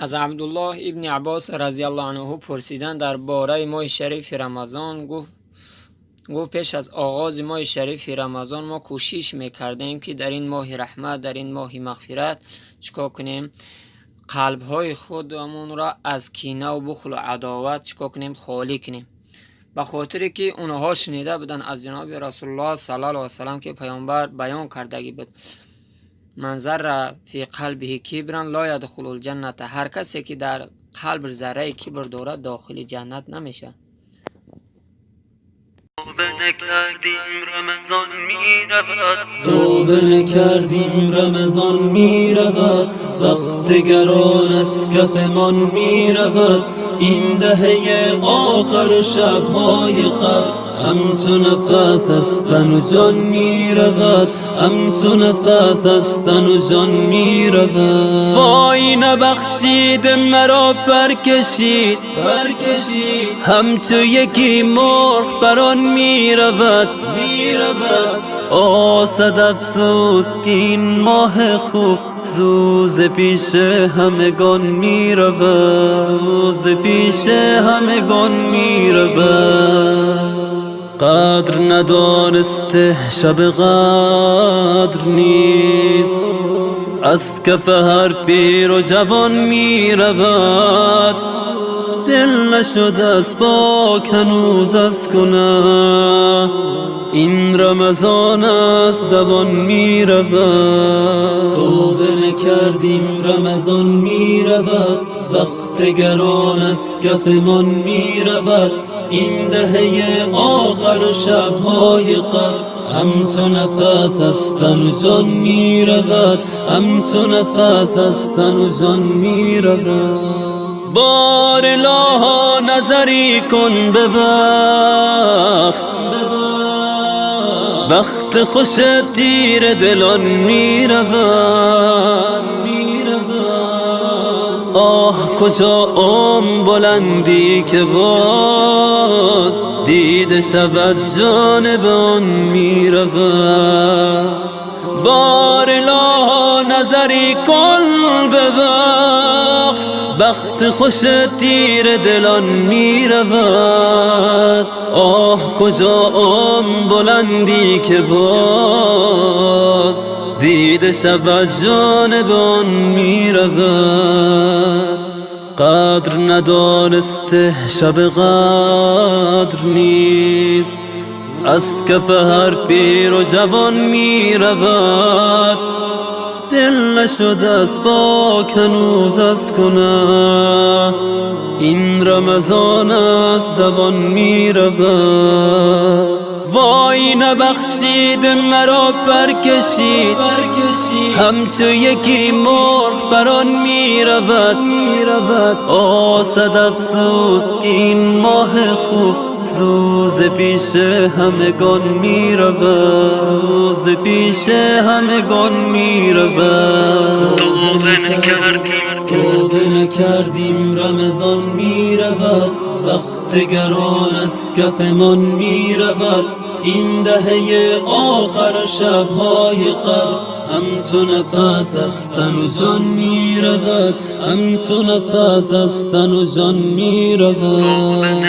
از عبدالله ابن عباس رضی الله عنه پرسیدند در باره ماه شریف رمضان. گفت پیش از آغاز ماه شریف رمضان ما کوشش میکردیم که در این ماه رحمت، در این ماه مغفرت چیکار کنیم؟ قلب‌های خودمون را از کینه و بخل و عداوت چیکار کنیم؟ خالی کنیم. به خاطر که اونها شنیده بودن از جناب رسول الله صلی الله علیه و سلم که پیامبر بیان کردگی بود من ذره فی قلبه کبرا لا یدخل الجنه، هر کسی که در قلب ذره کبر دارد داخل جنت نمیشه. توبه نکردیم رمضان می رود، وقت گران از کفمان می رود. این دهه آخر شبهای قبل همچو نفس از تن و جان می رود، همچو نفس از تن و جان می رود. وای نبخشید مرا برکشید همچو یکی مرغ بران می رود. آسد افسوس که این ماه خوب زوز پیش همگان می رود، زوز پیش همگان می رود. قدر ندانسته شب قدر نیست، از کف هر پیر و جوان می رود. دل نشده از پاک هنوز از گناه، این رمضان از دوان می رود. توبه نکردیم رمضان می رود، وقت گران از کفمان می رود. این دهه آخر شبهای قبل همچو نفس از تن و جان می رود، همچو نفس از تن و جان می رود. بار الله نظری کن ببخش، وقت خوش تیر دلان می رود. آه کجا بلندی که باز دیده شود جانب آن می رود. بار الله نظری کن ببخش، بخت خوش تیر دلان می رود. آه کجا بلندی که باز دیده شود جانب آن می رود. قدر ندانسته شب قدر نیست، از کف هر پیر و جوان می رود. دل نشده از پاک هنوز از گناه، این رمضان از دوان می رود. وای نبخشید مرا برکشید همچو یکی مرغ بران می رود. آسد افسوس که این ماه خوب زوز پیش همگان می رود، زوز پیش همگان می رود. توبه نکردیم رمضان می رود، وقت گران از کفمان می رود. این دهه آخر شبهای قبل همچو نفس از تن و جان می رود، همچو نفس از تن و جان می رود.